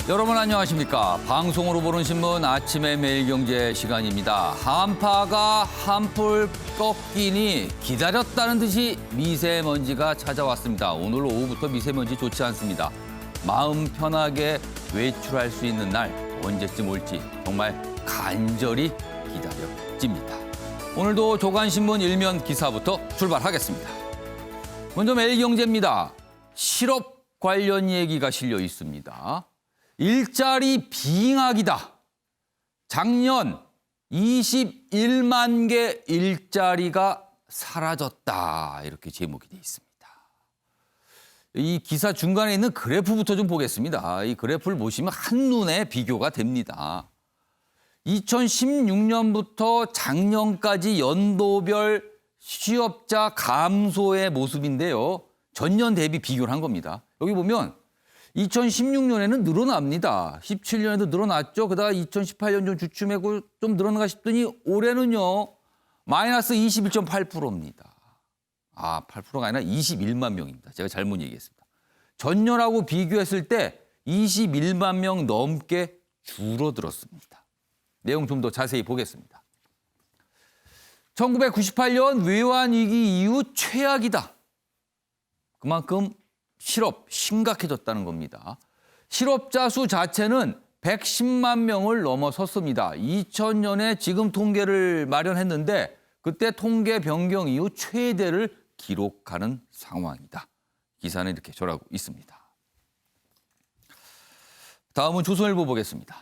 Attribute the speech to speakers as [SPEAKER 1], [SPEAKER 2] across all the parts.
[SPEAKER 1] 여러분 안녕하십니까. 방송으로 보는 신문 아침의 매일경제 시간입니다. 한파가 한풀 꺾이니 기다렸다는 듯이 미세먼지가 찾아왔습니다. 오늘 오후부터 미세먼지 좋지 않습니다. 마음 편하게 외출할 수 있는 날 언제쯤 올지 정말 간절히 기다려집니다. 오늘도 조간신문 일면 기사부터 출발하겠습니다. 먼저 매일경제입니다. 실업 관련 얘기가 실려 있습니다. 일자리 빙하기다. 작년 21만 개 일자리가 사라졌다. 이렇게 제목이 되어 있습니다. 이 기사 중간에 있는 그래프부터 좀 보겠습니다. 이 그래프를 보시면 한눈에 비교가 됩니다. 2016년부터 작년까지 연도별 취업자 감소의 모습인데요. 전년 대비 비교를 한 겁니다. 여기 보면 2016년에는 늘어납니다. 17년에도 늘어났죠. 그다가 2018년 좀 주춤하고 좀 늘어나가 싶더니 올해는요. 마이너스 21.8%입니다. 8%가 아니라 21만 명입니다. 제가 잘못 얘기했습니다. 전년하고 비교했을 때 21만 명 넘게 줄어들었습니다. 내용 좀 더 자세히 보겠습니다. 1998년 외환위기 이후 최악이다. 그만큼 실업 심각해졌다는 겁니다. 실업자 수 자체는 110만 명을 넘어섰습니다. 2000년에 지금 통계를 마련했는데 그때 통계 변경 이후 최대를 기록하는 상황이다. 기사는 이렇게 전하고 있습니다. 다음은 조선일보 보겠습니다.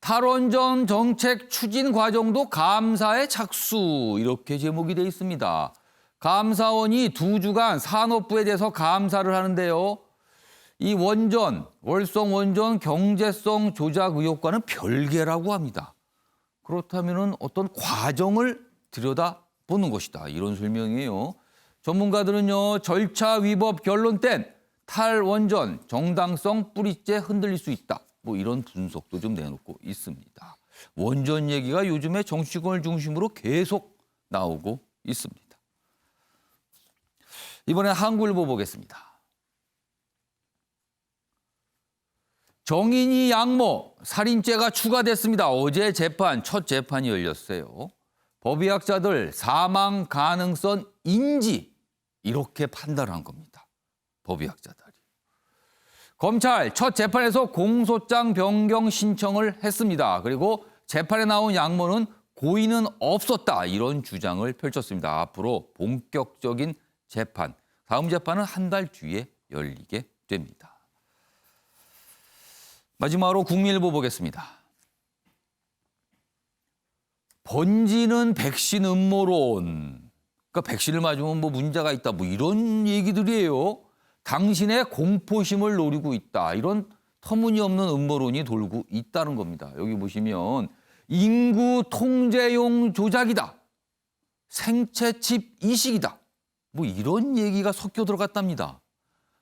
[SPEAKER 1] 탈원전 정책 추진 과정도 감사에 착수 이렇게 제목이 되어 있습니다. 감사원이 2주간 산업부에 대해서 감사를 하는데요. 이 월성 원전 경제성 조작 의혹과는 별개라고 합니다. 그렇다면 어떤 과정을 들여다보는 것이다. 이런 설명이에요. 전문가들은요. 절차 위법 결론 땐 탈원전 정당성 뿌리째 흔들릴 수 있다. 뭐 이런 분석도 좀 내놓고 있습니다. 원전 얘기가 요즘에 정치권을 중심으로 계속 나오고 있습니다. 이번에 한국일보 보겠습니다. 정인이 양모 살인죄가 추가됐습니다. 어제 첫 재판이 열렸어요. 법의학자들 사망 가능성 인지 이렇게 판단한 겁니다. 법의학자들이. 검찰 첫 재판에서 공소장 변경 신청을 했습니다. 그리고 재판에 나온 양모는 고의는 없었다. 이런 주장을 펼쳤습니다. 앞으로 본격적인 재판, 다음 재판은 한 달 뒤에 열리게 됩니다. 마지막으로 국민일보 보겠습니다. 번지는 백신 음모론. 그러니까 백신을 맞으면 뭐 문제가 있다. 뭐 이런 얘기들이에요. 당신의 공포심을 노리고 있다. 이런 터무니없는 음모론이 돌고 있다는 겁니다. 여기 보시면 인구 통제용 조작이다. 생체칩 이식이다. 뭐 이런 얘기가 섞여 들어갔답니다.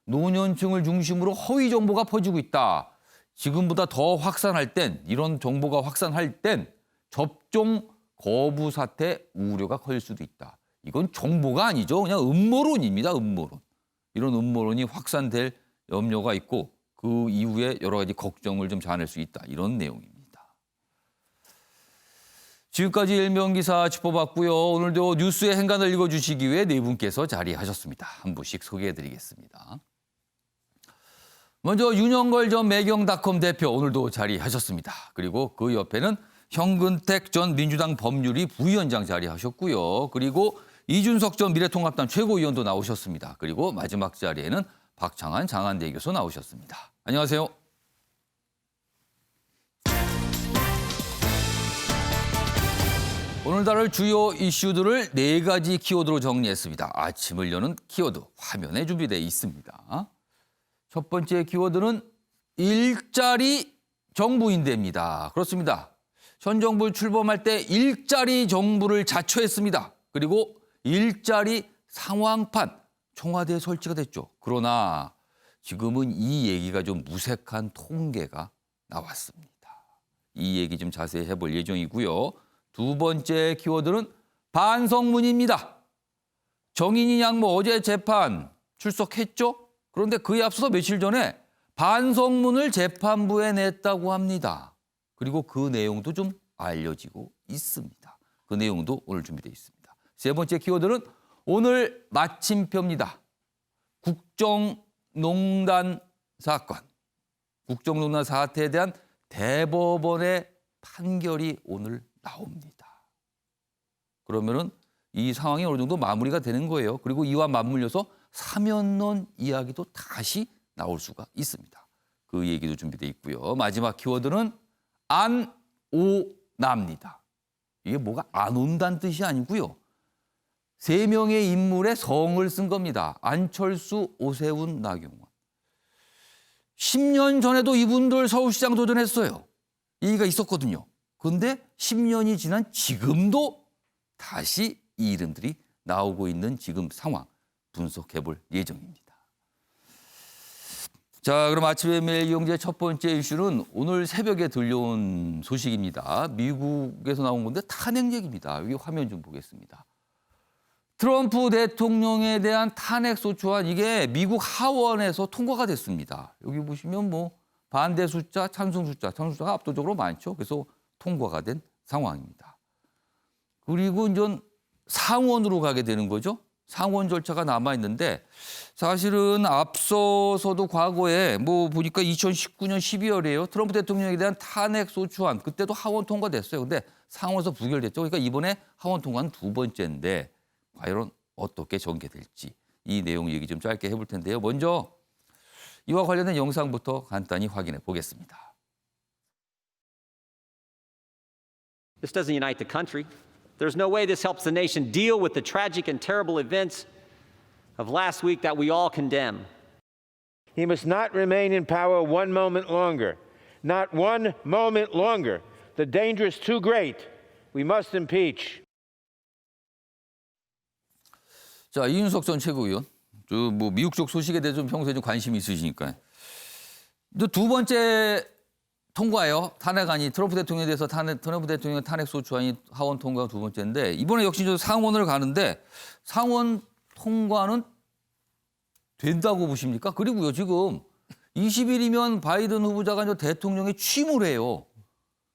[SPEAKER 1] 노년층을 중심으로 허위 정보가 퍼지고 있다. 지금보다 더 확산할 땐 이런 정보가 확산할 땐 접종 거부 사태 우려가 커질 수도 있다. 이건 정보가 아니죠. 그냥 음모론입니다. 음모론. 이런 음모론이 확산될 염려가 있고 그 이후에 여러 가지 걱정을 좀 자아낼 수 있다. 이런 내용입니다. 지금까지 일면 기사 짚어봤고요. 오늘도 뉴스의 행간을 읽어주시기 위해 네 분께서 자리하셨습니다. 한 분씩 소개해드리겠습니다. 먼저 윤영걸 전 매경닷컴 대표 오늘도 자리하셨습니다. 그리고 그 옆에는 현근택 전 민주당 법률위 부위원장 자리하셨고요. 그리고 이준석 전 미래통합당 최고위원도 나오셨습니다. 그리고 마지막 자리에는 박창한 장한대 교수 나오셨습니다. 안녕하세요. 오늘 다룰 주요 이슈들을 4가지 키워드로 정리했습니다. 아침을 여는 키워드 화면에 준비되어 있습니다. 첫 번째 키워드는 일자리 정부인대입니다. 그렇습니다. 현 정부 출범할 때 일자리 정부를 자처했습니다. 그리고 일자리 상황판 청와대에 설치가 됐죠. 그러나 지금은 이 얘기가 좀 무색한 통계가 나왔습니다. 이 얘기 좀 자세히 해볼 예정이고요. 두 번째 키워드는 반성문입니다. 정인이 양모 어제 재판 출석했죠? 그런데 그에 앞서서 며칠 전에 반성문을 재판부에 냈다고 합니다. 그리고 그 내용도 좀 알려지고 있습니다. 그 내용도 오늘 준비되어 있습니다. 세 번째 키워드는 오늘 마침표입니다. 국정농단 사건. 국정농단 사태에 대한 대법원의 판결이 오늘 나옵니다. 그러면은 이 상황이 어느 정도 마무리가 되는 거예요. 그리고 이와 맞물려서 사면론 이야기도 다시 나올 수가 있습니다. 그 얘기도 준비되어 있고요. 마지막 키워드는 안 오나입니다. 이게 뭐가 안 온다는 뜻이 아니고요. 세 명의 인물의 성을 쓴 겁니다. 안철수, 오세훈, 나경원. 10년 전에도 이분들 서울시장 도전했어요. 얘기가 있었거든요. 그런데 10년이 지난 지금도 다시 이 이름들이 나오고 있는 지금 상황 분석해 볼 예정입니다. 자, 그럼 아침에 매일 이용재 첫 번째 이슈는 오늘 새벽에 들려온 소식입니다. 미국에서 나온 건데 탄핵 얘기입니다. 여기 화면 좀 보겠습니다. 트럼프 대통령에 대한 탄핵 소추안 이게 미국 하원에서 통과가 됐습니다. 여기 보시면 뭐 반대 숫자, 찬성 숫자가 압도적으로 많죠. 그래서 통과가 된 상황입니다. 그리고 이제 상원으로 가게 되는 거죠. 상원 절차가 남아 있는데 사실은 앞서서도 과거에 뭐 보니까 2019년 12월이에요. 트럼프 대통령에 대한 탄핵 소추안 그때도 하원 통과됐어요. 근데 상원에서 부결됐죠. 그러니까 이번에 하원 통과는 두 번째인데 과연 어떻게 전개될지 이 내용 얘기 좀 짧게 해볼 텐데요. 먼저 이와 관련된 영상부터 간단히 확인해 보겠습니다.
[SPEAKER 2] This doesn't unite the country. There's no way this helps the nation deal with the tragic and terrible events of last week that we all condemn.
[SPEAKER 3] He must not remain in power one moment longer. Not one moment longer. The danger is too great. We must impeach.
[SPEAKER 1] 자, 이준석 전 최고위원. 뭐 미국 쪽 소식에 대해서 좀 평소에 좀 관심이 있으시니까. 두 번째 통과예요. 탄핵안이 트럼프 대통령에 대해서 트럼프 대통령의 탄핵 소추안이 하원 통과가 두 번째인데 이번에 역시 상원을 가는데 상원 통과는 된다고 보십니까? 그리고요 지금 20일이면 바이든 후보자가 이제 대통령에 취임을 해요.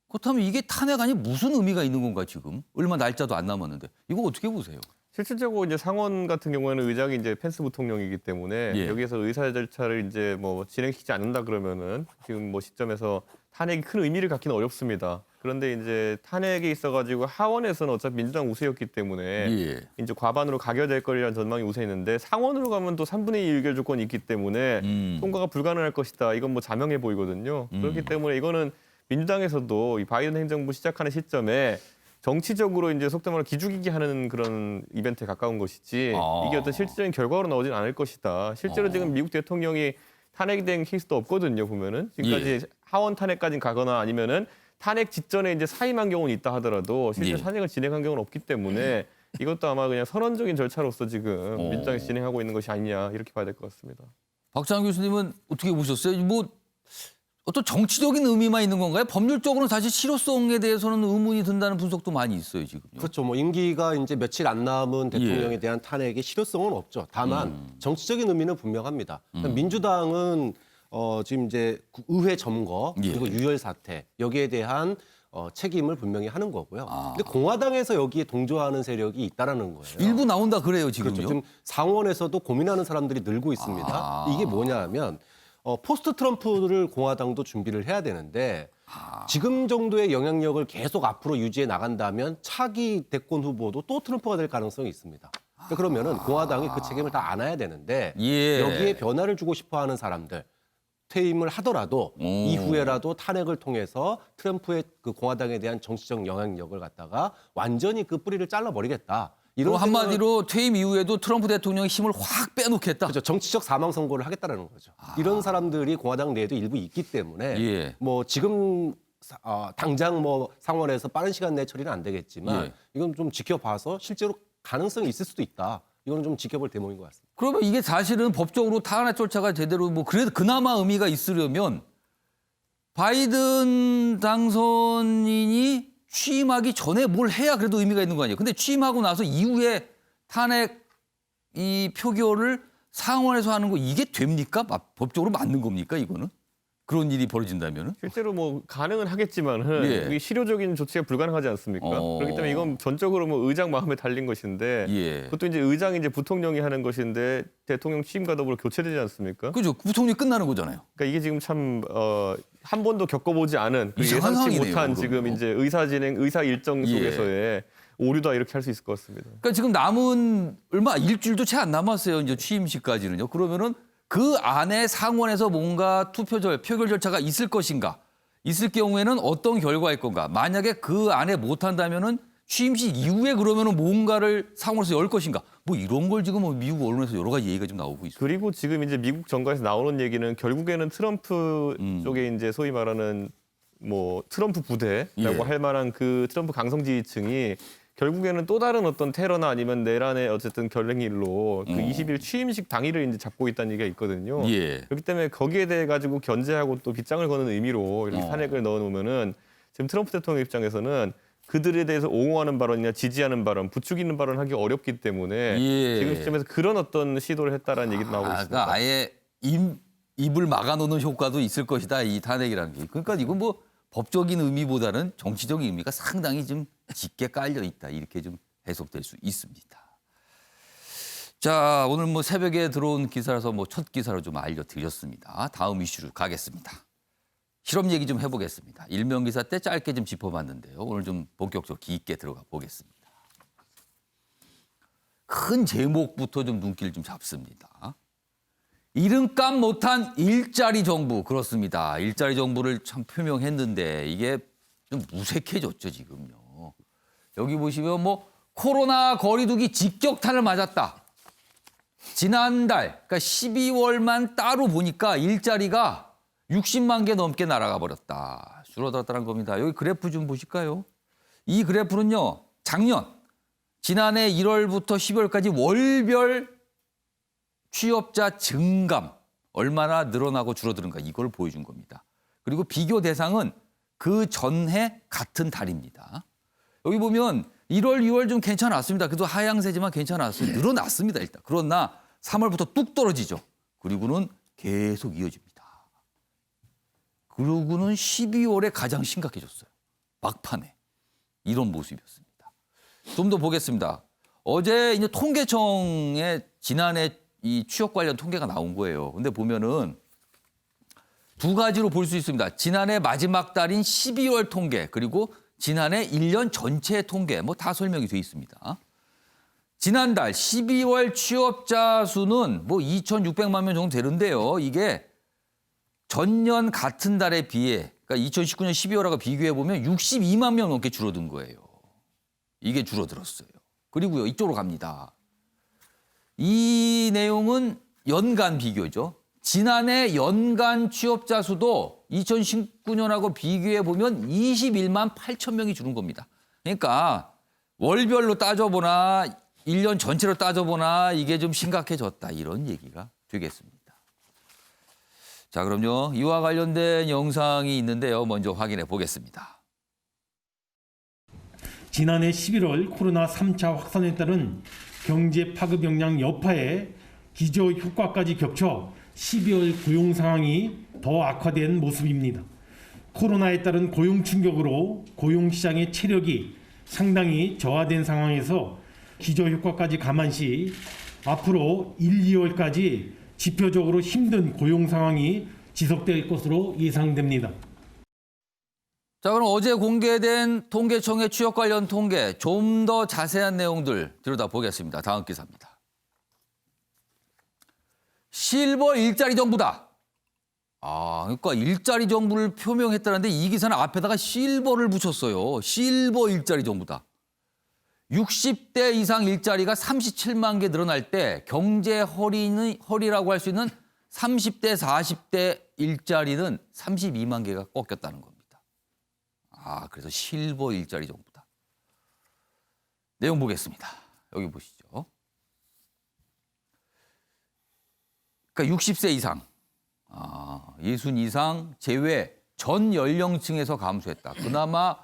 [SPEAKER 1] 그렇다면 이게 탄핵안이 무슨 의미가 있는 건가 지금? 얼마 날짜도 안 남았는데 이거 어떻게 보세요?
[SPEAKER 4] 실질적으로 이제 상원 같은 경우에는 의장이 이제 펜스 부통령이기 때문에
[SPEAKER 1] 예.
[SPEAKER 4] 여기에서 의사 절차를 이제 뭐 진행시키지 않는다 그러면은 지금 뭐 시점에서 탄핵이 큰 의미를 갖기는 어렵습니다. 그런데 이제 탄핵에 있어가지고 하원에서는 어차피 민주당 우세였기 때문에
[SPEAKER 1] 예.
[SPEAKER 4] 이제 과반으로 가결될 거리라는 전망이 우세했는데 상원으로 가면 또 3분의 2 의결 조건이 있기 때문에 통과가 불가능할 것이다. 이건 뭐 자명해 보이거든요. 그렇기 때문에 이거는 민주당에서도 이 바이든 행정부 시작하는 시점에 정치적으로 이제 속된 말로 기죽이기 하는 그런 이벤트에 가까운 것이지 이게 어떤 실질적인 결과로 나오진 않을 것이다. 실제로 지금 미국 대통령이 탄핵된 케이스도 없거든요. 보면은 지금까지
[SPEAKER 1] 예.
[SPEAKER 4] 하원 탄핵까지 가거나 아니면은 탄핵 직전에 이제 사임한 경우는 있다 하더라도 실제
[SPEAKER 1] 예.
[SPEAKER 4] 탄핵을 진행한 경우는 없기 때문에 이것도 아마 그냥 선언적인 절차로서 지금 민주당이 진행하고 있는 것이 아니냐 이렇게 봐야 될 것 같습니다.
[SPEAKER 1] 박찬호 교수님은 어떻게 보셨어요? 뭐 어떤 정치적인 의미만 있는 건가요? 법률적으로는 사실 실효성에 대해서는 의문이 든다는 분석도 많이 있어요, 지금요.
[SPEAKER 5] 그렇죠. 뭐 임기가 이제 며칠 안 남은 대통령에
[SPEAKER 1] 예.
[SPEAKER 5] 대한 탄핵의 실효성은 없죠. 다만 정치적인 의미는 분명합니다. 민주당은 지금 이제 의회 점거
[SPEAKER 1] 예.
[SPEAKER 5] 그리고 유혈 사태 여기에 대한 책임을 분명히 하는 거고요. 근데 공화당에서 여기에 동조하는 세력이 있다라는 거예요.
[SPEAKER 1] 일부 나온다 그래요, 지금요.
[SPEAKER 5] 그렇죠. 지금 상원에서도 고민하는 사람들이 늘고 있습니다. 이게 뭐냐면 포스트 트럼프를 공화당도 준비를 해야 되는데 지금 정도의 영향력을 계속 앞으로 유지해 나간다면 차기 대권 후보도 또 트럼프가 될 가능성이 있습니다. 그러면은 공화당이 그 책임을 다 안아야 되는데
[SPEAKER 1] 예.
[SPEAKER 5] 여기에 변화를 주고 싶어하는 사람들 퇴임을 하더라도 이후에라도 탄핵을 통해서 트럼프의 그 공화당에 대한 정치적 영향력을 갖다가 완전히 그 뿌리를 잘라버리겠다. 이런
[SPEAKER 1] 그럼 한마디로 퇴임 이후에도 트럼프 대통령의 힘을 확 빼놓겠다.
[SPEAKER 5] 그렇죠. 정치적 사망 선고를 하겠다는 거죠. 이런 사람들이 공화당 내에도 일부 있기 때문에
[SPEAKER 1] 예.
[SPEAKER 5] 뭐 지금 당장 뭐 상원에서 빠른 시간 내에 처리는 안 되겠지만
[SPEAKER 1] 예.
[SPEAKER 5] 이건 좀 지켜봐서 실제로 가능성이 있을 수도 있다. 이거는 좀 지켜볼 대목인 것 같습니다.
[SPEAKER 1] 그러면 이게 사실은 법적으로 탄핵 절차가 제대로 뭐 그래도 그나마 의미가 있으려면 바이든 당선인이 취임하기 전에 뭘 해야 그래도 의미가 있는 거 아니에요. 근데 취임하고 나서 이후에 탄핵 이 표결을 상원에서 하는 거 이게 됩니까? 법적으로 맞는 겁니까 이거는? 그런 일이 벌어진다면은?
[SPEAKER 4] 실제로 뭐 가능은 하겠지만은
[SPEAKER 1] 예.
[SPEAKER 4] 이게 실효적인 조치가 불가능하지 않습니까? 그렇기 때문에 이건 전적으로 뭐 의장 마음에 달린 것인데
[SPEAKER 1] 예.
[SPEAKER 4] 그것도 이제 의장이 이제 부통령이 하는 것인데 대통령 취임과 더불어 교체되지 않습니까?
[SPEAKER 1] 그죠? 부통령이 끝나는 거잖아요.
[SPEAKER 4] 그러니까 이게 지금 참 한 번도 겪어보지 않은 그
[SPEAKER 1] 이상한
[SPEAKER 4] 예상치
[SPEAKER 1] 상황이네요,
[SPEAKER 4] 못한
[SPEAKER 1] 그러면.
[SPEAKER 4] 지금 이제 의사 일정
[SPEAKER 1] 예.
[SPEAKER 4] 속에서의 오류다 이렇게 할 수 있을 것 같습니다.
[SPEAKER 1] 그러니까 지금 남은 일주일도 채 안 남았어요. 이제 취임식까지는요. 그러면은 그 안에 상원에서 뭔가 표결 절차가 있을 것인가? 있을 경우에는 어떤 결과일 건가? 만약에 그 안에 못 한다면은 취임식 이후에 그러면은 뭔가를 상원에서 열 것인가? 뭐 이런 걸 지금 뭐 미국 언론에서 여러 가지 얘기가 좀 나오고 있어요.
[SPEAKER 4] 그리고 지금 이제 미국 정가에서 나오는 얘기는 결국에는 트럼프 쪽에 이제 소위 말하는 뭐 트럼프 부대라고
[SPEAKER 1] 예.
[SPEAKER 4] 할 만한 그 트럼프 강성 지지층이 결국에는 또 다른 어떤 테러나 아니면 내란의 어쨌든 결랭일로 그 20일 취임식 당일을 이제 잡고 있다는 얘기가 있거든요.
[SPEAKER 1] 예.
[SPEAKER 4] 그렇기 때문에 거기에 대해 가지고 견제하고 또 빗장을 거는 의미로 이렇게 탄핵을 넣어놓으면은 지금 트럼프 대통령 입장에서는 그들에 대해서 옹호하는 발언이나 지지하는 발언, 부추기는 발언하기 어렵기 때문에
[SPEAKER 1] 예.
[SPEAKER 4] 지금 시점에서 그런 어떤 시도를 했다라는 얘기도 나오고 있습니다.
[SPEAKER 1] 그러니까 아예 입을 막아놓는 효과도 있을 것이다. 이 탄핵이라는 게. 그러니까 이건 뭐 법적인 의미보다는 정치적인 의미가 상당히 좀 짙게 깔려 있다. 이렇게 좀 해석될 수 있습니다. 자, 오늘 뭐 새벽에 들어온 기사라서 뭐 첫 기사로 좀 알려드렸습니다. 다음 이슈로 가겠습니다. 실험 얘기 좀 해보겠습니다. 일명 기사 때 짧게 좀 짚어봤는데요. 오늘 좀 본격적으로 깊게 들어가 보겠습니다. 큰 제목부터 좀 눈길 좀 잡습니다. 이름값 못한 일자리 정부. 그렇습니다. 일자리 정부를 참 표명했는데 이게 좀 무색해졌죠, 지금요. 여기 보시면 뭐 코로나 거리두기 직격탄을 맞았다. 지난달, 그러니까 12월만 따로 보니까 일자리가 60만 개 넘게 날아가 버렸다. 줄어들었다는 겁니다. 여기 그래프 좀 보실까요? 이 그래프는요, 지난해 1월부터 12월까지 월별 취업자 증감, 얼마나 늘어나고 줄어드는가 이걸 보여준 겁니다. 그리고 비교 대상은 그 전해 같은 달입니다. 여기 보면 1월, 2월 좀 괜찮았습니다. 그래도 하향세지만 괜찮았어요. 늘어났습니다, 일단. 그러나 3월부터 뚝 떨어지죠. 그리고는 계속 이어집니다. 그리고는 12월에 가장 심각해졌어요. 막판에. 이런 모습이었습니다. 좀 더 보겠습니다. 어제 이제 통계청에 지난해 이 취업 관련 통계가 나온 거예요. 근데 보면은 두 가지로 볼 수 있습니다. 지난해 마지막 달인 12월 통계, 그리고 지난해 1년 전체 통계, 뭐 다 설명이 돼 있습니다. 지난달 12월 취업자 수는 뭐 2,600만 명 정도 되는데요. 이게 전년 같은 달에 비해, 그러니까 2019년 12월하고 비교해 보면 62만 명 넘게 줄어든 거예요. 이게 줄어들었어요. 그리고요, 이쪽으로 갑니다. 이 내용은 연간 비교죠. 지난해 연간 취업자 수도 2019년하고 비교해 보면 21만 8천 명이 줄은 겁니다. 그러니까 월별로 따져보나 1년 전체로 따져보나 이게 좀 심각해졌다. 이런 얘기가 되겠습니다. 자, 그럼요. 이와 관련된 영상이 있는데요. 먼저 확인해 보겠습니다.
[SPEAKER 6] 지난해 11월 코로나 3차 확산에 따른 경제 파급 역량 여파에 기저 효과까지 겹쳐 12월 고용 상황이 더 악화된 모습입니다. 코로나에 따른 고용 충격으로 고용 시장의 체력이 상당히 저하된 상황에서 기저 효과까지 감안시 앞으로 1, 2월까지 지표적으로 힘든 고용 상황이 지속될 것으로 예상됩니다.
[SPEAKER 1] 자, 그럼 어제 공개된 통계청의 취업 관련 통계 좀 더 자세한 내용들 들여다보겠습니다. 다음 기사입니다. 실버 일자리 정부다. 그러니까 일자리 정부를 표명했다는데 이 기사는 앞에다가 실버를 붙였어요. 실버 일자리 정부다. 60대 이상 일자리가 37만 개 늘어날 때 경제 허리라고 할 수 있는 30대, 40대 일자리는 32만 개가 꺾였다는 겁니다. 그래서 실버 일자리 정부다. 내용 보겠습니다. 여기 보시죠. 그러니까 60세 이상, 60 이상 제외 전 연령층에서 감소했다. 그나마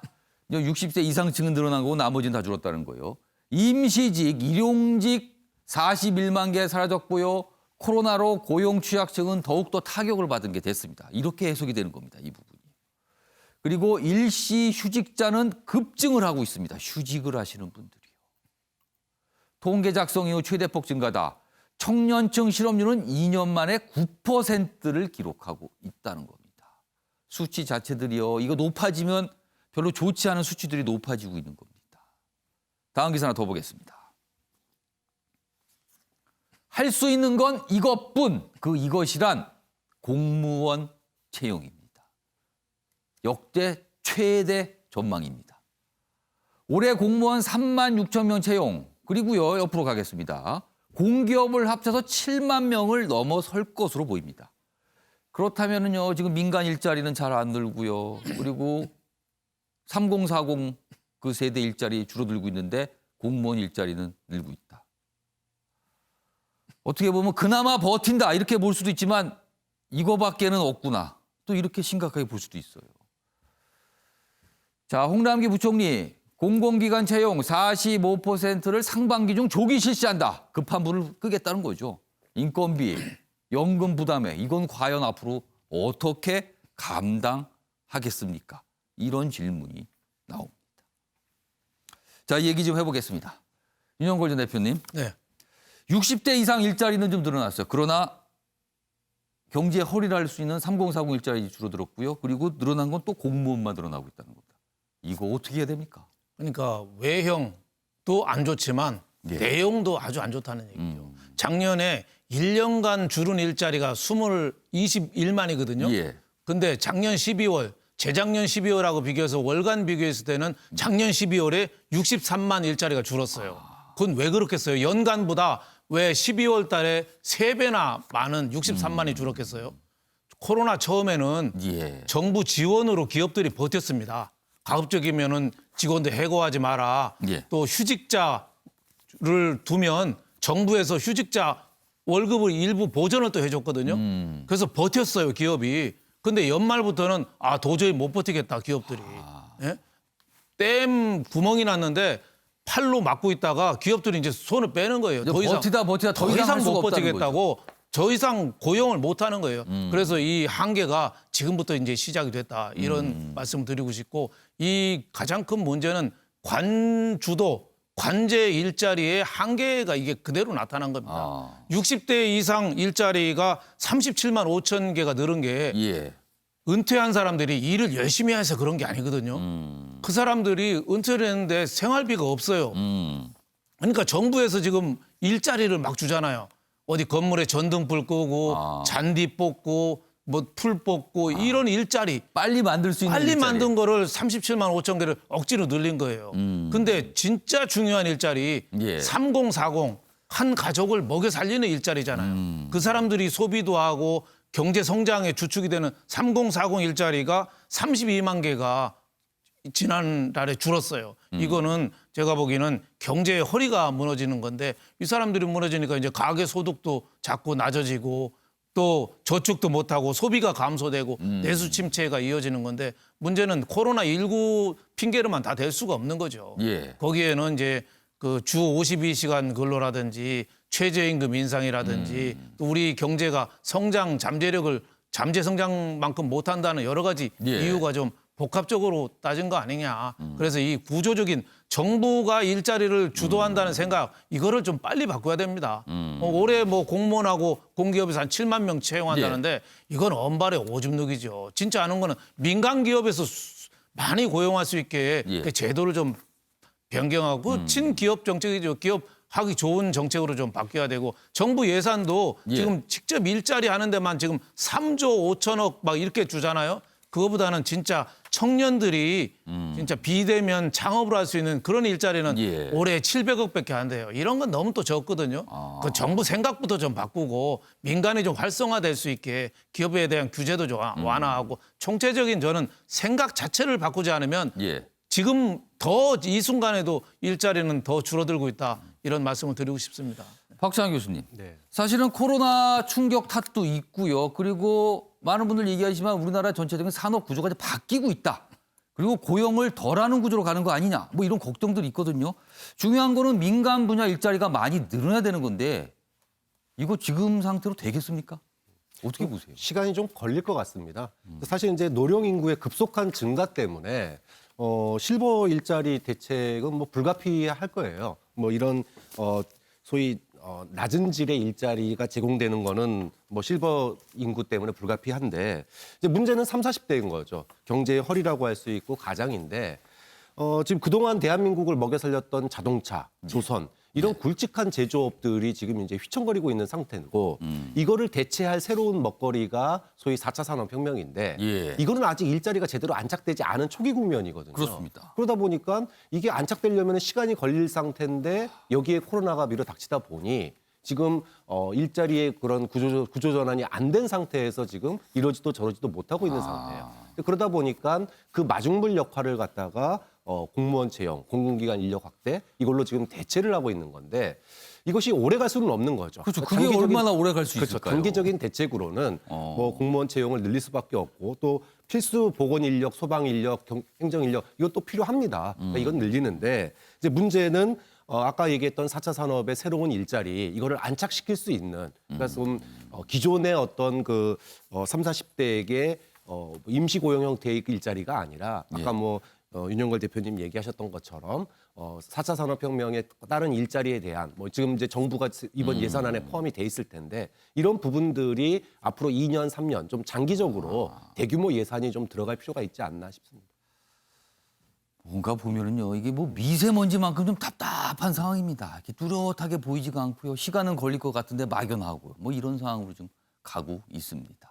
[SPEAKER 1] 60세 이상층은 늘어난 거고 나머지는 다 줄었다는 거예요. 임시직, 일용직 41만 개 사라졌고요. 코로나로 고용 취약층은 더욱더 타격을 받은 게 됐습니다. 이렇게 해석이 되는 겁니다. 이 부분이. 그리고 일시 휴직자는 급증을 하고 있습니다. 휴직을 하시는 분들이요. 통계 작성 이후 최대폭 증가다. 청년층 실업률은 2년 만에 9%를 기록하고 있다는 겁니다. 수치 자체들이요. 이거 높아지면 별로 좋지 않은 수치들이 높아지고 있는 겁니다. 다음 기사 하나 더 보겠습니다. 할 수 있는 건 이것뿐. 그 이것이란 공무원 채용입니다. 역대 최대 전망입니다. 올해 공무원 3만 6천 명 채용. 그리고요, 옆으로 가겠습니다. 공기업을 합쳐서 7만 명을 넘어설 것으로 보입니다. 그렇다면요, 지금 민간 일자리는 잘 안 늘고요. 그리고 3040 그 세대 일자리 줄어들고 있는데 공무원 일자리는 늘고 있다. 어떻게 보면 그나마 버틴다 이렇게 볼 수도 있지만 이거밖에는 없구나. 또 이렇게 심각하게 볼 수도 있어요. 자, 홍남기 부총리 공공기관 채용 45%를 상반기 중 조기 실시한다. 급한 불을 끄겠다는 거죠. 인건비, 연금 부담에 이건 과연 앞으로 어떻게 감당하겠습니까? 이런 질문이 나옵니다. 자, 얘기 좀 해보겠습니다. 윤영걸 전 대표님.
[SPEAKER 7] 네.
[SPEAKER 1] 60대 이상 일자리는 좀 늘어났어요. 그러나 경제에 허리를 할 수 있는 3040 일자리 줄어들었고요. 그리고 늘어난 건 또 공무원만 늘어나고 있다는 겁니다. 이거 어떻게 해야 됩니까?
[SPEAKER 7] 그러니까 외형도 안 좋지만
[SPEAKER 1] 예.
[SPEAKER 7] 내용도 아주 안 좋다는 얘기죠. 작년에 1년간 줄은 일자리가 21만이거든요.
[SPEAKER 1] 예.
[SPEAKER 7] 근데 작년 12월, 재작년 12월하고 비교해서 월간 비교했을 때는 작년 12월에 63만 일자리가 줄었어요. 그건 왜 그렇겠어요? 연간보다 왜 12월 달에 3배나 많은 63만이 줄었겠어요? 코로나 처음에는
[SPEAKER 1] 예.
[SPEAKER 7] 정부 지원으로 기업들이 버텼습니다. 가급적이면은 직원들 해고하지 마라.
[SPEAKER 1] 예.
[SPEAKER 7] 또 휴직자를 두면 정부에서 휴직자 월급을 일부 보전을 또 해줬거든요. 그래서 버텼어요, 기업이. 근데 연말부터는 도저히 못 버티겠다, 기업들이. 예? 댐 구멍이 났는데 팔로 막고 있다가 기업들이 이제 손을 빼는 거예요. 더 이상
[SPEAKER 1] 버티다 더 이상 할 수가
[SPEAKER 7] 못
[SPEAKER 1] 없다는
[SPEAKER 7] 버티겠다고 더 이상 고용을 못 하는 거예요. 그래서 이 한계가 지금부터 이제 시작이 됐다. 이런 말씀을 드리고 싶고 이 가장 큰 문제는 관주도 관제 일자리의 한계가 이게 그대로 나타난 겁니다. 60대 이상 일자리가 37만 5천 개가 늘은 게
[SPEAKER 1] 예.
[SPEAKER 7] 은퇴한 사람들이 일을 열심히 해서 그런 게 아니거든요. 그 사람들이 은퇴를 했는데 생활비가 없어요. 그러니까 정부에서 지금 일자리를 막 주잖아요. 어디 건물에 전등불 끄고 잔디 뽑고 뭐 풀 뽑고 이런 일자리
[SPEAKER 1] 빨리 만들 수 있는
[SPEAKER 7] 빨리
[SPEAKER 1] 일자리.
[SPEAKER 7] 만든 거를 37만 5천 개를 억지로 늘린 거예요. 근데 진짜 중요한 일자리
[SPEAKER 1] 예.
[SPEAKER 7] 3040 한 가족을 먹여 살리는 일자리잖아요. 그 사람들이 소비도 하고 경제 성장의 주축이 되는 3040 일자리가 32만 개가 지난달에 줄었어요. 이거는 제가 보기에는 경제의 허리가 무너지는 건데 이 사람들이 무너지니까 이제 가계 소득도 자꾸 낮아지고 또 저축도 못하고 소비가 감소되고 내수 침체가 이어지는 건데 문제는 코로나19 핑계로만 다 될 수가 없는 거죠.
[SPEAKER 1] 예.
[SPEAKER 7] 거기에는 이제 그 주 52시간 근로라든지 최저임금 인상이라든지 또 우리 경제가 성장 잠재 성장만큼 못한다는 여러 가지
[SPEAKER 1] 예.
[SPEAKER 7] 이유가 좀 복합적으로 따진 거 아니냐. 그래서 이 구조적인 정부가 일자리를 주도한다는 생각 이거를 좀 빨리 바꿔야 됩니다. 올해 뭐 공무원하고 공기업에서 한 7만 명 채용한다는데 이건 언발의 오줌 누기죠. 진짜 아는 거는 민간 기업에서 많이 고용할 수 있게
[SPEAKER 1] 예.
[SPEAKER 7] 그 제도를 좀 변경하고 친기업 정책이죠. 기업 하기 좋은 정책으로 좀 바뀌어야 되고 정부 예산도
[SPEAKER 1] 예.
[SPEAKER 7] 지금 직접 일자리 하는 데만 지금 3조 5천억 막 이렇게 주잖아요. 그거보다는 진짜 청년들이 진짜 비대면 창업을 할 수 있는 그런 일자리는
[SPEAKER 1] 예.
[SPEAKER 7] 올해 700억밖에 안 돼요. 이런 건 너무 또 적거든요. 그 정부 생각부터 좀 바꾸고 민간이 좀 활성화될 수 있게 기업에 대한 규제도 좀 완화하고 총체적인 저는 생각 자체를 바꾸지 않으면
[SPEAKER 1] 예.
[SPEAKER 7] 지금 더 이 순간에도 일자리는 더 줄어들고 있다. 이런 말씀을 드리고 싶습니다.
[SPEAKER 1] 박찬환 교수님.
[SPEAKER 5] 네.
[SPEAKER 1] 사실은 코로나 충격 탓도 있고요. 그리고 많은 분들 얘기하지만 우리나라 전체적인 산업 구조가 이제 바뀌고 있다. 그리고 고용을 덜하는 구조로 가는 거 아니냐. 뭐 이런 걱정들이 있거든요. 중요한 거는 민간 분야 일자리가 많이 늘어나야 되는 건데 이거 지금 상태로 되겠습니까? 어떻게 보세요?
[SPEAKER 5] 시간이 좀 걸릴 것 같습니다. 사실 이제 노령 인구의 급속한 증가 때문에 실버 일자리 대책은 뭐 불가피할 거예요. 뭐 이런 소위 낮은 질의 일자리가 제공되는 거는 뭐 실버 인구 때문에 불가피한데 이제 문제는 30, 40대인 거죠. 경제의 허리라고 할 수 있고 가장인데 지금 그동안 대한민국을 먹여 살렸던 자동차, 조선 이런 굵직한 제조업들이 지금 이제 휘청거리고 있는 상태고 이거를 대체할 새로운 먹거리가 소위 4차 산업혁명인데
[SPEAKER 1] 예.
[SPEAKER 5] 이거는 아직 일자리가 제대로 안착되지 않은 초기 국면이거든요.
[SPEAKER 1] 그렇습니다.
[SPEAKER 5] 그러다 보니까 이게 안착되려면 시간이 걸릴 상태인데 여기에 코로나가 밀어닥치다 보니 지금 일자리의 그런 구조 전환이 안 된 상태에서 지금 이러지도 저러지도 못하고 있는 상태예요. 그러다 보니까 그 마중물 역할을 갖다가 공무원 채용, 공공기관 인력 확대 이걸로 지금 대체를 하고 있는 건데 이것이 오래 갈 수는 없는 거죠.
[SPEAKER 1] 그렇죠. 그게 얼마나 오래 갈 수
[SPEAKER 5] 그렇죠.
[SPEAKER 1] 있을까요?
[SPEAKER 5] 단기적인 대책으로는 뭐 공무원 채용을 늘릴 수밖에 없고 또 필수 보건 인력, 소방 인력, 행정 인력 이것도 필요합니다. 그러니까 이건 늘리는데 이제 문제는 아까 얘기했던 4차 산업의 새로운 일자리 이거를 안착시킬 수 있는 그러니까 좀 기존의 어떤 그 30, 40대에게 임시 고용 형태의 일자리가 아니라 아까 뭐 윤영걸 대표님 얘기하셨던 것처럼 4차 산업혁명에 따른 일자리에 대한 뭐 지금 이제 정부가 이번 예산안에 포함이 돼 있을 텐데 이런 부분들이 앞으로 2년, 3년 좀 장기적으로 대규모 예산이 좀 들어갈 필요가 있지 않나 싶습니다.
[SPEAKER 1] 뭔가 보면은요, 이게 뭐 미세먼지만큼 좀 답답한 상황입니다. 이렇게 뚜렷하게 보이지가 않고요. 시간은 걸릴 것 같은데 막연하고 뭐 이런 상황으로 좀 가고 있습니다.